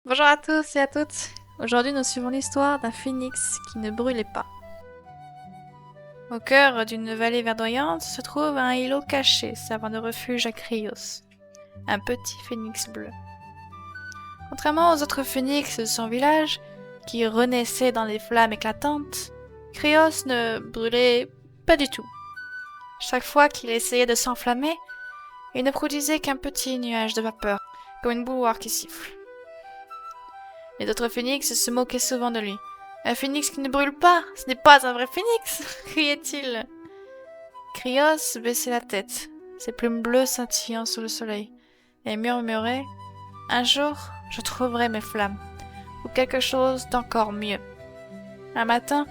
Bonjour à tous et à toutes. Aujourd'hui, nous suivons l'histoire d'un phénix qui ne brûlait pas. Au cœur d'une vallée verdoyante se trouve un îlot caché servant de refuge à Krios, un petit phénix bleu. Contrairement aux autres phénix de son village, qui renaissaient dans les flammes éclatantes, Krios ne brûlait pas du tout. Chaque fois qu'il essayait de s'enflammer, il ne produisait qu'un petit nuage de vapeur, comme une bouilloire qui siffle. Les autres phénix se moquaient souvent de lui. Un phénix qui ne brûle pas, ce n'est pas un vrai phénix, criait-il. Krios baissait la tête, ses plumes bleues scintillant sous le soleil, et murmurait « Un jour, je trouverai mes flammes, ou quelque chose d'encore mieux. » Un matin,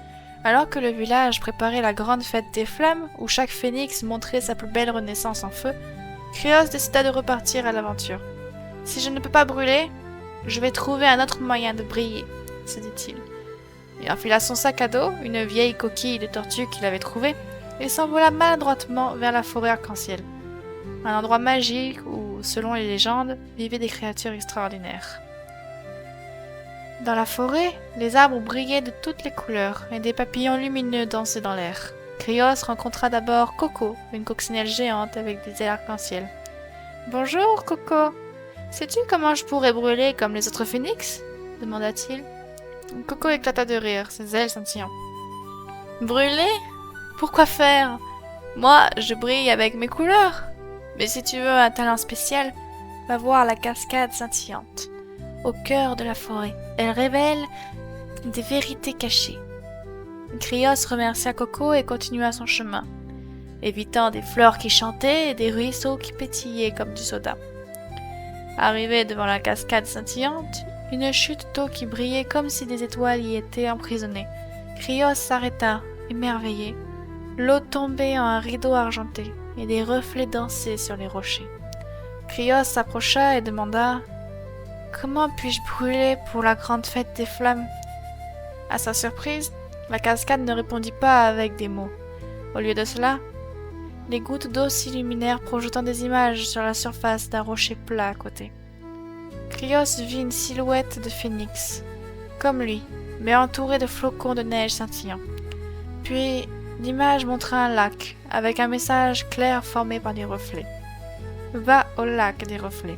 alors que le village préparait la grande fête des flammes, où chaque phénix montrait sa plus belle renaissance en feu, Krios décida de repartir à l'aventure. « Si je ne peux pas brûler, je vais trouver un autre moyen de briller, » se dit-il. Il enfila son sac à dos, une vieille coquille de tortue qu'il avait trouvée, et s'envola maladroitement vers la forêt arc-en-ciel. Un endroit magique où, selon les légendes, vivaient des créatures extraordinaires. Dans la forêt, les arbres brillaient de toutes les couleurs, et des papillons lumineux dansaient dans l'air. Krios rencontra d'abord Coco, une coccinelle géante avec des ailes arc-en-ciel. « Bonjour, Coco. Sais-tu comment je pourrais brûler comme les autres phénix ?» demanda-t-il. Coco éclata de rire, ses ailes scintillant. « Brûler ? Pourquoi faire ? Moi, je brille avec mes couleurs. Mais si tu veux un talent spécial, va voir la cascade scintillante. Au cœur de la forêt, elle révèle des vérités cachées. » Krios remercia Coco et continua son chemin, évitant des fleurs qui chantaient et des ruisseaux qui pétillaient comme du soda. Arrivé devant la cascade scintillante, une chute d'eau qui brillait comme si des étoiles y étaient emprisonnées. Krios s'arrêta, émerveillé. L'eau tombait en un rideau argenté, et des reflets dansaient sur les rochers. Krios s'approcha et demanda « Comment puis-je brûler pour la grande fête des flammes ?» À sa surprise, la cascade ne répondit pas avec des mots. Au lieu de cela, les gouttes d'eau s'illuminèrent projetant des images sur la surface d'un rocher plat à côté. Krios vit une silhouette de phénix, comme lui, mais entourée de flocons de neige scintillants. Puis, l'image montra un lac, avec un message clair formé par des reflets. « Va au lac des reflets. »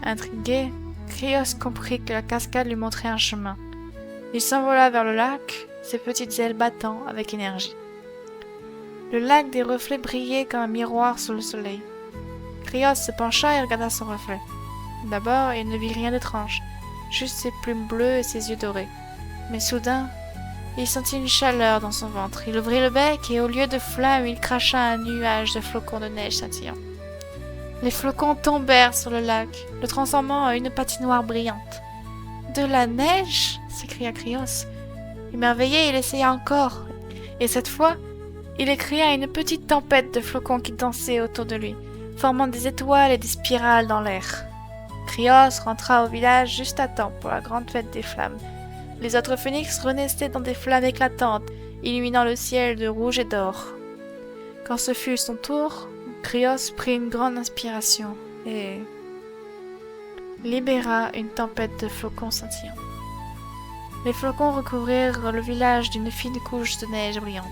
Intrigué, Krios comprit que la cascade lui montrait un chemin. Il s'envola vers le lac, ses petites ailes battant avec énergie. Le lac des reflets brillait comme un miroir sous le soleil. Krios se pencha et regarda son reflet. D'abord, il ne vit rien d'étrange, juste ses plumes bleues et ses yeux dorés. Mais soudain, il sentit une chaleur dans son ventre. Il ouvrit le bec et au lieu de flammes, il cracha un nuage de flocons de neige scintillants. Les flocons tombèrent sur le lac, le transformant en une patinoire brillante. « De la neige ?» s'écria Krios. Émerveillé, il essaya encore, et cette fois, il créa une petite tempête de flocons qui dansaient autour de lui, formant des étoiles et des spirales dans l'air. Krios rentra au village juste à temps pour la grande fête des flammes. Les autres phénix renaissaient dans des flammes éclatantes, illuminant le ciel de rouge et d'or. Quand ce fut son tour, Krios prit une grande inspiration et libéra une tempête de flocons scintillants. Les flocons recouvrirent le village d'une fine couche de neige brillante.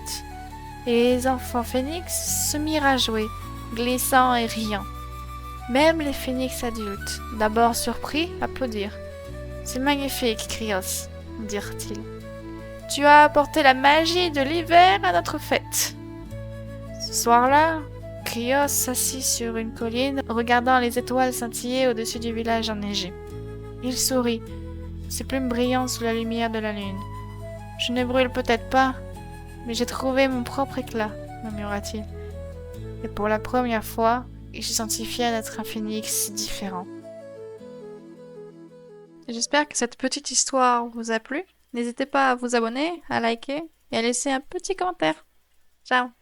Et les enfants phénix se mirent à jouer, glissant et riant. Même les phénix adultes, d'abord surpris, applaudirent. « C'est magnifique, Krios, » dirent-ils. « Tu as apporté la magie de l'hiver à notre fête. » Ce soir-là, Krios s'assit sur une colline, regardant les étoiles scintiller au-dessus du village enneigé. Il sourit, ses plumes brillant sous la lumière de la lune. « Je ne brûle peut-être pas, mais j'ai trouvé mon propre éclat, » murmura-t-il. Et pour la première fois, il se sentit fier d'être un phénix différent. J'espère que cette petite histoire vous a plu. N'hésitez pas à vous abonner, à liker et à laisser un petit commentaire. Ciao!